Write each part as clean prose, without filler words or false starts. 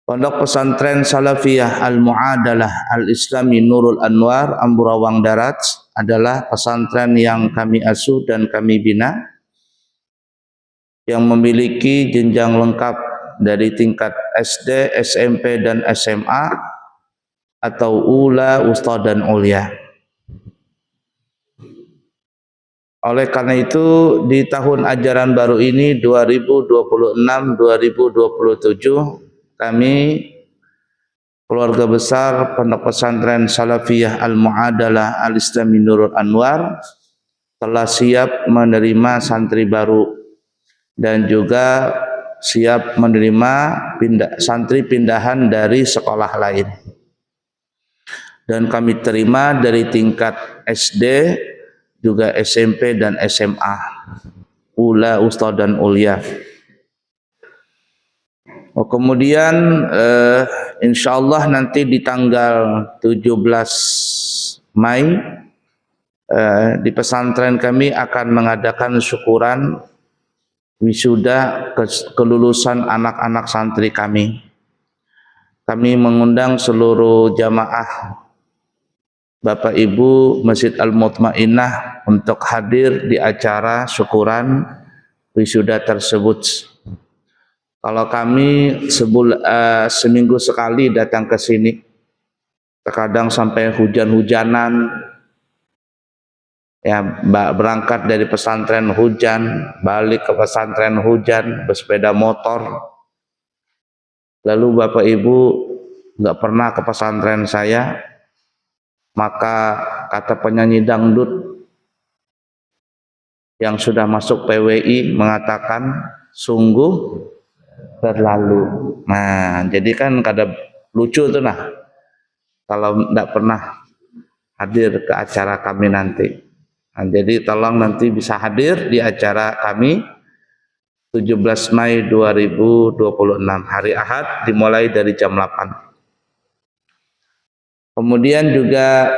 Pondok Pesantren Salafiyah Al-Mu'adalah Al-Islami Nurul Anwar Amburawang Darat adalah pesantren yang kami asuh dan kami bina, yang memiliki jenjang lengkap dari tingkat SD, SMP, dan SMA atau Ula, Wusta, dan Ulia. Oleh karena itu, di tahun ajaran baru ini 2026-2027, kami keluarga besar Pondok Pesantren Salafiyah Al-Mu'adalah Al-Islami Nurul Anwar telah siap menerima santri baru dan juga siap menerima santri pindahan dari sekolah lain. Dan kami terima dari tingkat SD, juga SMP dan SMA, Ula, Wusta, dan Ulia. Kemudian insyaallah nanti di tanggal 17 Mei di pesantren kami akan mengadakan syukuran wisuda kelulusan anak-anak santri kami. Kami mengundang seluruh jamaah Bapak Ibu Masjid Al-Mutmainnah untuk hadir di acara syukuran wisuda tersebut. Kalau kami seminggu sekali datang ke sini, terkadang sampai hujan-hujanan, ya, berangkat dari pesantren hujan, balik ke pesantren hujan, bersepeda motor. Lalu Bapak Ibu nggak pernah ke pesantren saya, maka kata penyanyi dangdut yang sudah masuk PWI mengatakan sungguh berlalu. Nah, jadi kan kada lucu tuh nah kalau tidak pernah hadir ke acara kami nanti. Nah, jadi tolong nanti bisa hadir di acara kami 17 Mei 2026 hari Ahad dimulai dari jam 8. Kemudian juga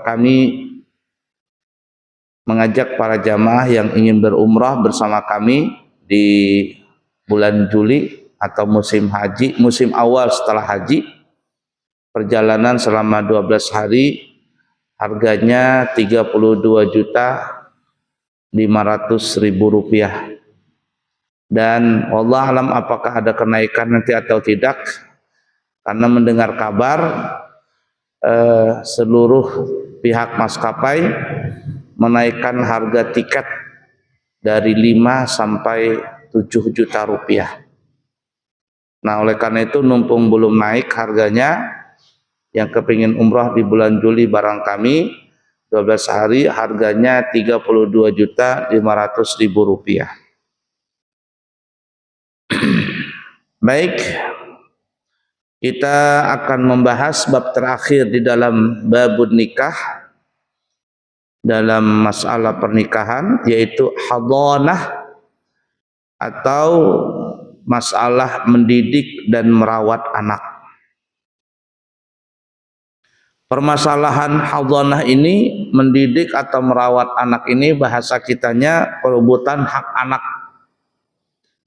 kami mengajak para jamaah yang ingin berumrah bersama kami di bulan Juli atau musim haji, musim awal setelah haji, perjalanan selama 12 hari, harganya Rp32.500.000. Dan wallah alam apakah ada kenaikan nanti atau tidak, karena mendengar kabar seluruh pihak maskapai menaikkan harga tiket dari 5 sampai 7 juta rupiah. Nah, oleh karena itu numpung belum naik harganya, yang kepingin umrah di bulan Juli barang kami 12 hari harganya Rp32.500.000. Baik, kita akan membahas bab terakhir di dalam babun nikah, dalam masalah pernikahan, yaitu hadhanah atau masalah mendidik dan merawat anak. Permasalahan hadhanah ini, mendidik atau merawat anak ini, bahasa kitanya perebutan hak anak.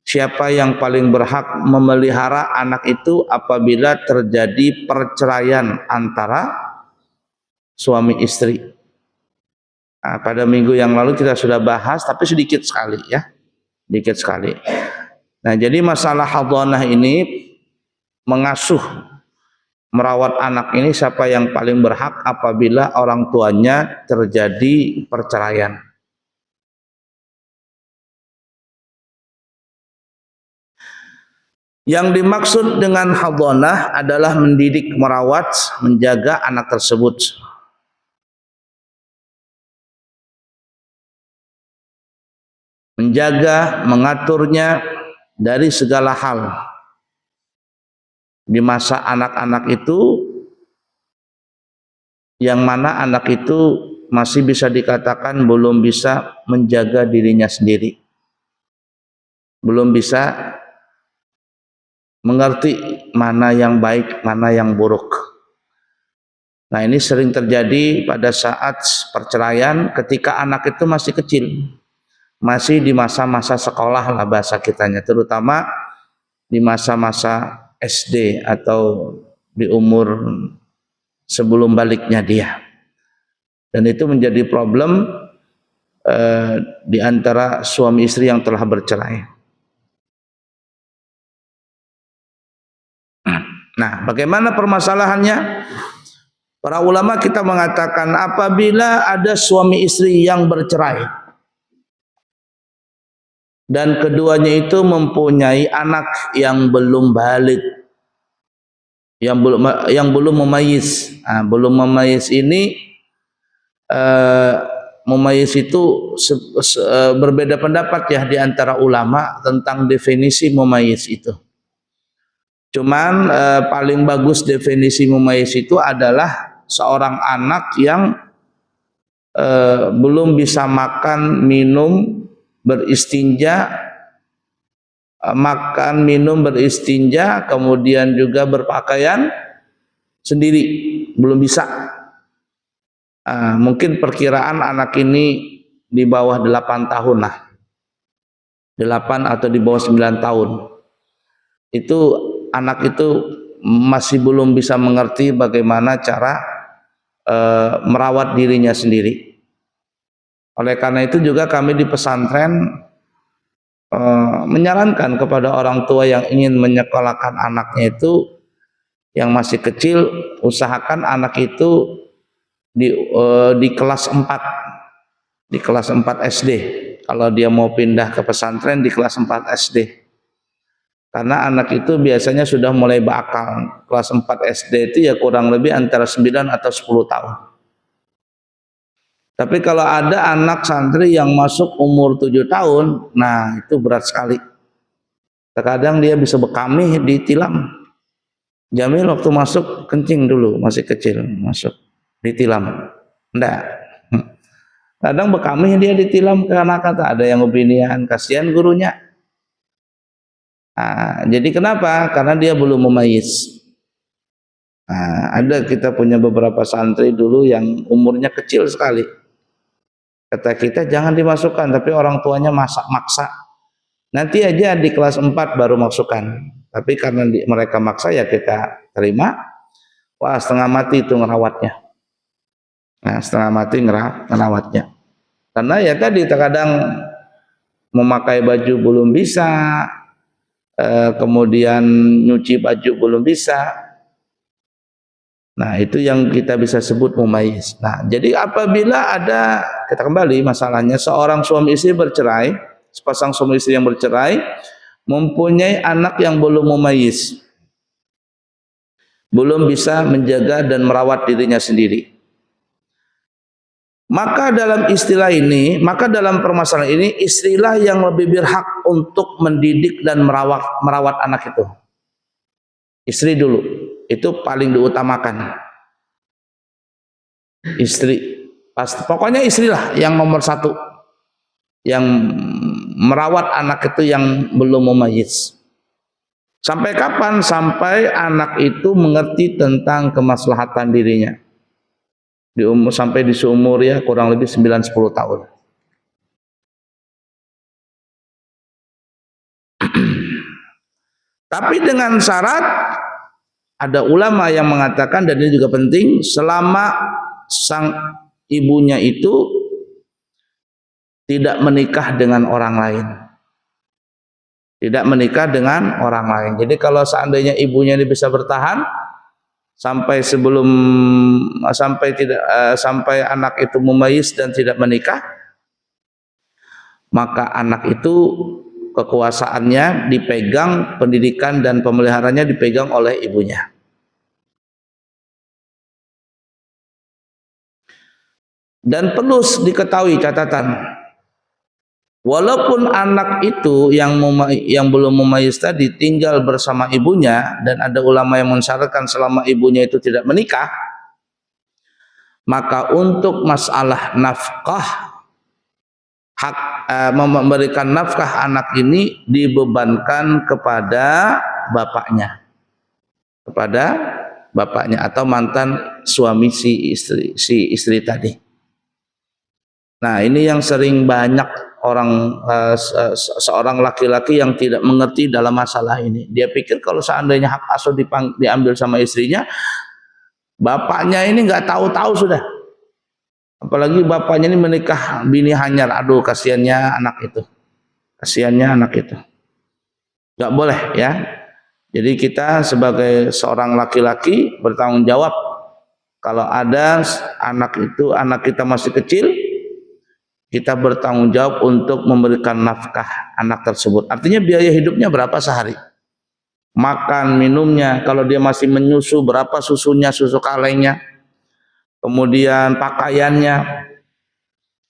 Siapa yang paling berhak memelihara anak itu apabila terjadi perceraian antara suami istri. Nah, pada minggu yang lalu kita sudah bahas, tapi sedikit sekali ya, sedikit sekali. Nah, jadi masalah hadhanah ini, mengasuh, merawat anak ini, siapa yang paling berhak apabila orang tuanya terjadi perceraian. Yang dimaksud dengan hadhanah adalah mendidik, merawat, menjaga anak tersebut. Menjaga, mengaturnya dari segala hal. Di masa anak-anak itu, yang mana anak itu masih bisa dikatakan belum bisa menjaga dirinya sendiri, belum bisa mengerti mana yang baik, mana yang buruk. Nah, ini sering terjadi pada saat perceraian ketika anak itu masih kecil, masih di masa-masa sekolah lah bahasa kitanya, terutama di masa-masa SD atau di umur sebelum baliknya dia. Dan itu menjadi problem di antara suami istri yang telah bercerai. Nah, bagaimana permasalahannya? Para ulama kita mengatakan apabila ada suami istri yang bercerai dan keduanya itu mempunyai anak yang belum balik, yang belum memayyiz. Nah, belum memayyiz ini memayyiz itu berbeda pendapat ya di antara ulama tentang definisi memayyiz itu. Cuman paling bagus definisi memayyiz itu adalah seorang anak yang belum bisa makan, minum, beristinja, makan, minum, beristinja, kemudian juga berpakaian sendiri, belum bisa. Mungkin perkiraan anak ini di bawah 8 tahun lah, 8 atau di bawah 9 tahun. Itu anak itu masih belum bisa mengerti bagaimana cara merawat dirinya sendiri. Oleh karena itu juga kami di pesantren menyarankan kepada orang tua yang ingin menyekolahkan anaknya itu yang masih kecil, usahakan anak itu di kelas 4, di kelas 4 SD. Kalau dia mau pindah ke pesantren di kelas 4 SD. Karena anak itu biasanya sudah mulai berakal. Kelas 4 SD itu ya kurang lebih antara 9 atau 10 tahun. Tapi kalau ada anak santri yang masuk umur 7 tahun, nah itu berat sekali. Terkadang dia bisa bekamih ditilam. Jamil waktu masuk kencing dulu, masih kecil, masuk ditilam. Enggak. Kadang bekamih dia ditilam karena kata ada yang opinian, kasihan gurunya. Nah, jadi kenapa? Karena dia belum memayyiz. Nah, ada kita punya beberapa santri dulu yang umurnya kecil sekali. Kata kita jangan dimasukkan, tapi orang tuanya maksa. Nanti aja di kelas 4 baru masukkan. Tapi karena mereka maksa ya kita terima. Wah, setengah mati itu ngerawatnya. Nah, setengah mati ngerawatnya. Karena ya tadi terkadang memakai baju belum bisa, kemudian nyuci baju belum bisa. Nah, itu yang kita bisa sebut mumayyiz. Nah, jadi apabila ada, kita kembali masalahnya, seorang suami istri bercerai, sepasang suami istri yang bercerai, mempunyai anak yang belum mumayyiz, belum bisa menjaga dan merawat dirinya sendiri. Maka dalam istilah ini, maka dalam permasalahan ini, istrilah yang lebih berhak untuk mendidik dan merawat anak itu. Istri dulu. Itu paling diutamakan. Istri, pokoknya istrilah yang nomor 1 yang merawat anak itu yang belum mumayyiz. Sampai kapan? Sampai anak itu mengerti tentang kemaslahatan dirinya. Sampai di seumur ya kurang lebih 9-10 tahun. Tapi dengan syarat, ada ulama yang mengatakan, dan ini juga penting, selama sang ibunya itu tidak menikah dengan orang lain. Tidak menikah dengan orang lain. Jadi kalau seandainya ibunya ini bisa bertahan sampai sampai anak itu mumayyiz dan tidak menikah, maka anak itu kekuasaannya dipegang, pendidikan dan pemeliharanya dipegang oleh ibunya. Dan perlu diketahui catatan, walaupun anak itu yang belum mumayyiz tadi tinggal bersama ibunya, dan ada ulama yang mensyaratkan selama ibunya itu tidak menikah, maka untuk masalah nafkah, hak memberikan nafkah anak ini dibebankan kepada bapaknya, atau mantan suami si istri tadi. Nah, ini yang sering banyak seorang laki-laki yang tidak mengerti dalam masalah ini. Dia pikir kalau seandainya hak asuh diambil sama istrinya, bapaknya ini nggak tahu-tahu sudah. Apalagi bapaknya ini menikah bini hanyar. Aduh, kasihannya anak itu. Kasihannya anak itu. Nggak boleh ya. Jadi kita sebagai seorang laki-laki bertanggung jawab. Kalau ada anak kita masih kecil, kita bertanggung jawab untuk memberikan nafkah anak tersebut. Artinya biaya hidupnya berapa sehari? Makan, minumnya, kalau dia masih menyusu, berapa susunya, susu kalengnya, kemudian pakaiannya,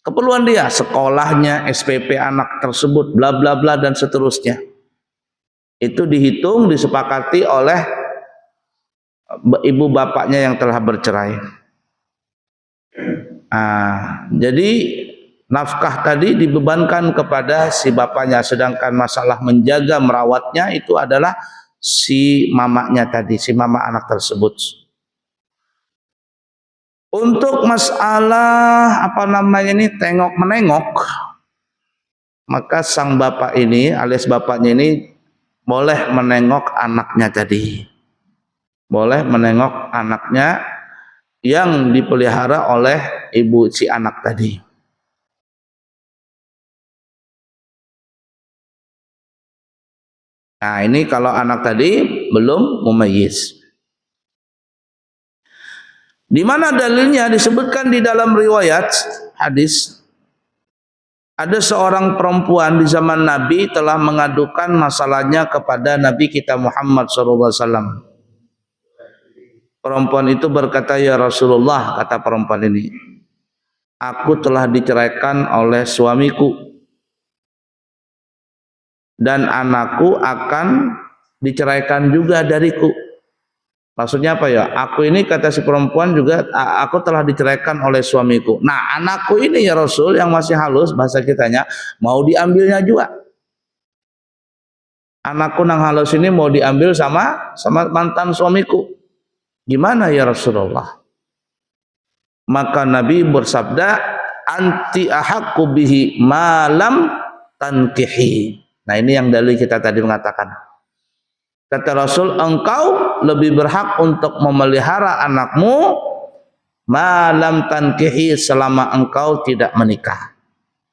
keperluan dia, sekolahnya, SPP anak tersebut, bla bla bla dan seterusnya. Itu dihitung, disepakati oleh ibu bapaknya yang telah bercerai. Jadi nafkah tadi dibebankan kepada si bapaknya, sedangkan masalah menjaga merawatnya itu adalah si mamanya tadi, si mama anak tersebut. Untuk masalah tengok menengok, maka sang bapak ini alias bapaknya ini boleh menengok anaknya tadi, boleh menengok anaknya yang dipelihara oleh ibu si anak tadi. Nah, ini kalau anak tadi belum mumayyiz. Di mana dalilnya disebutkan di dalam riwayat hadis, ada seorang perempuan di zaman Nabi telah mengadukan masalahnya kepada Nabi kita Muhammad SAW. Perempuan itu berkata, "Ya Rasulullah," kata perempuan ini, "aku telah diceraikan oleh suamiku dan anakku akan diceraikan juga dariku." Maksudnya apa ya? Aku ini, kata si perempuan juga, aku telah diceraikan oleh suamiku. Nah, anakku ini ya Rasul, yang masih halus bahasa kitanya, mau diambilnya juga. Anakku nang halus ini mau diambil sama mantan suamiku. Gimana ya Rasulullah? Maka Nabi bersabda, "Anti ahaqqu bihi malam tankihi." Nah, ini yang dalil kita tadi mengatakan. Kata Rasul, engkau lebih berhak untuk memelihara anakmu malam tankihi, selama engkau tidak menikah.